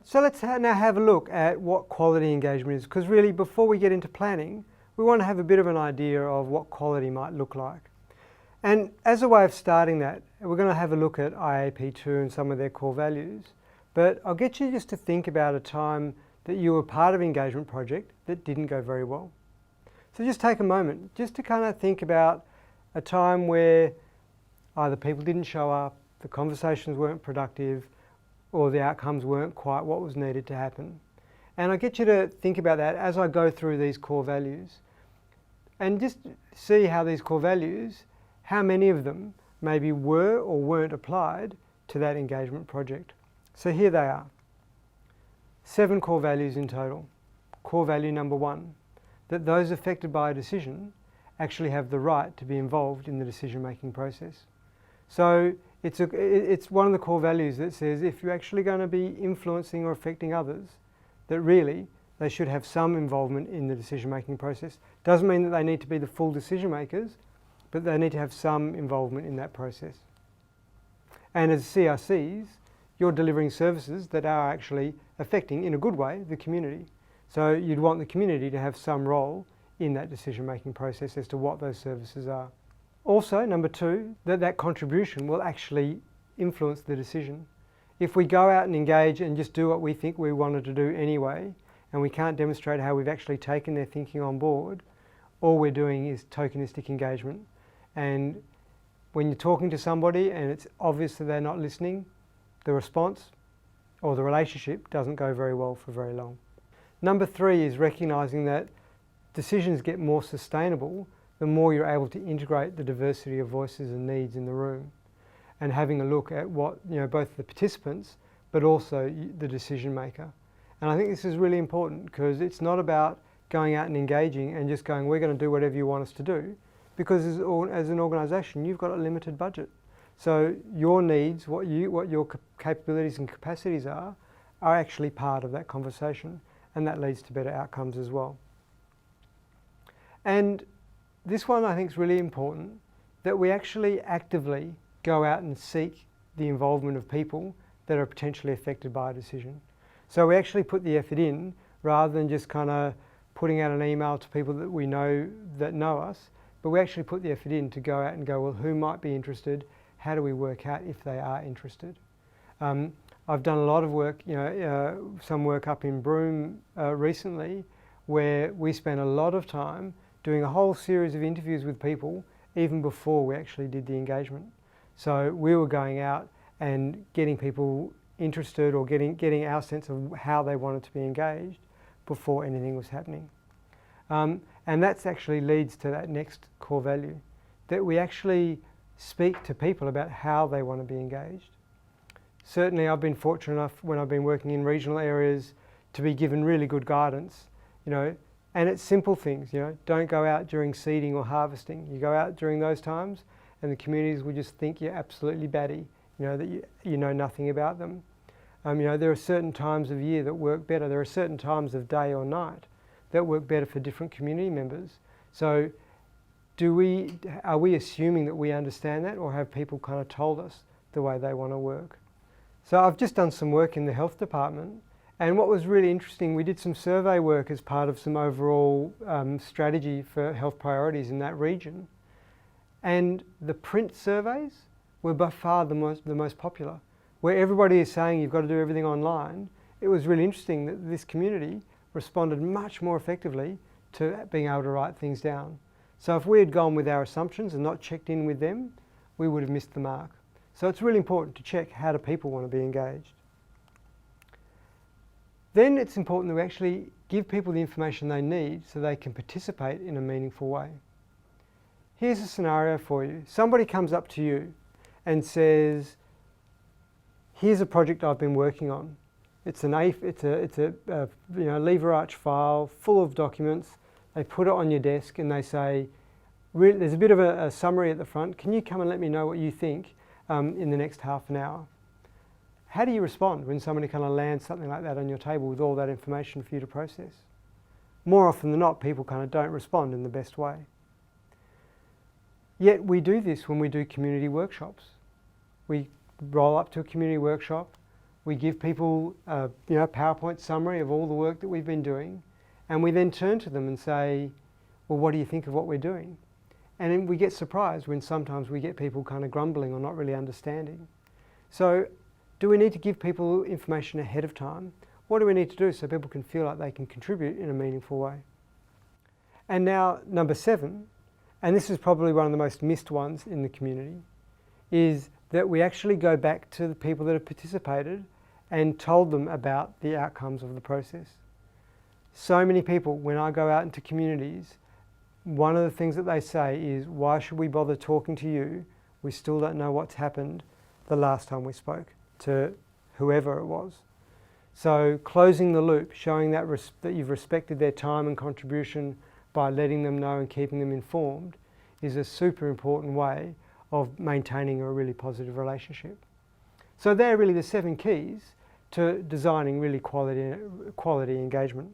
So let's now have a look at what quality engagement is, because really before we get into planning, we want to have a bit of an idea of what quality might look like. And as a way of starting that, we're going to have a look at IAP2 and some of their core values. But I'll get you just to think about a time that you were part of an engagement project that didn't go very well. So just take a moment just to kind of think about a time where either people didn't show up, the conversations weren't productive, or the outcomes weren't quite what was needed to happen. And I get you to think about that as I go through these core values. And just see how these core values, how many of them maybe were or weren't applied to that engagement project. So here they are. 7 core values in total. Core value number 1, that those affected by a decision actually have the right to be involved in the decision-making process. So it's one of the core values that says if you're actually going to be influencing or affecting others, that really they should have some involvement in the decision-making process. Doesn't mean that they need to be the full decision makers, but they need to have some involvement in that process. And as CRCs, you're delivering services that are actually affecting, in a good way, the community. So you'd want the community to have some role in that decision-making process as to what those services are. Also, number 2, that contribution will actually influence the decision. If we go out and engage and just do what we think we wanted to do anyway, and we can't demonstrate how we've actually taken their thinking on board, all we're doing is tokenistic engagement. And when you're talking to somebody and it's obvious that they're not listening, the response or the relationship doesn't go very well for very long. Number 3 is recognising that decisions get more sustainable the more you're able to integrate the diversity of voices and needs in the room, and having a look at what, both the participants but also the decision maker. And I think this is really important, because it's not about going out and engaging and just going, we're going to do whatever you want us to do, because as an organisation you've got a limited budget. So your needs, what your capabilities and capacities are actually part of that conversation, and that leads to better outcomes as well. And this one I think is really important, that we actually actively go out and seek the involvement of people that are potentially affected by a decision. So we actually put the effort in, rather than just kind of putting out an email to people that we know that know us, but we actually put the effort in to go out and go, well, who might be interested? How do we work out if they are interested? I've done a lot of work, some work up in Broome recently, where we spent a lot of time doing a whole series of interviews with people even before we actually did the engagement. So we were going out and getting people interested, or getting our sense of how they wanted to be engaged before anything was happening. And that actually leads to that next core value, that we actually speak to people about how they want to be engaged. Certainly I've been fortunate enough, when I've been working in regional areas, to be given really good guidance, and it's simple things, don't go out during seeding or harvesting. You go out during those times and the communities will just think you're absolutely batty, that you know nothing about them. There are certain times of year that work better. There are certain times of day or night that work better for different community members. So are we assuming that we understand that, or have people kind of told us the way they want to work? So I've just done some work in the health department, and what was really interesting, we did some survey work as part of some overall strategy for health priorities in that region. And the print surveys were by far the most popular. Where everybody is saying you've got to do everything online, it was really interesting that this community responded much more effectively to being able to write things down. So if we had gone with our assumptions and not checked in with them, we would have missed the mark. So it's really important to check, how do people want to be engaged. Then it's important that we actually give people the information they need so they can participate in a meaningful way. Here's a scenario for you. Somebody comes up to you and says, here's a project I've been working on. It's a lever arch file full of documents. They put it on your desk and they say, there's a bit of a summary at the front. Can you come and let me know what you think in the next half an hour? How do you respond when somebody kind of lands something like that on your table with all that information for you to process? More often than not, people kind of don't respond in the best way. Yet we do this when we do community workshops. We roll up to a community workshop, We give people a PowerPoint summary of all the work that we've been doing, and we then turn to them and say, well, what do you think of what we're doing? And then we get surprised when sometimes we get people kind of grumbling or not really understanding. So do we need to give people information ahead of time? What do we need to do so people can feel like they can contribute in a meaningful way? And now, number 7, and this is probably one of the most missed ones in the community, is that we actually go back to the people that have participated and told them about the outcomes of the process. So many people, when I go out into communities, one of the things that they say is, why should we bother talking to you? We still don't know what's happened the last time we spoke to whoever it was. So closing the loop, showing that you've respected their time and contribution by letting them know and keeping them informed, is a super important way of maintaining a really positive relationship. So they're really the 7 keys to designing really quality engagement.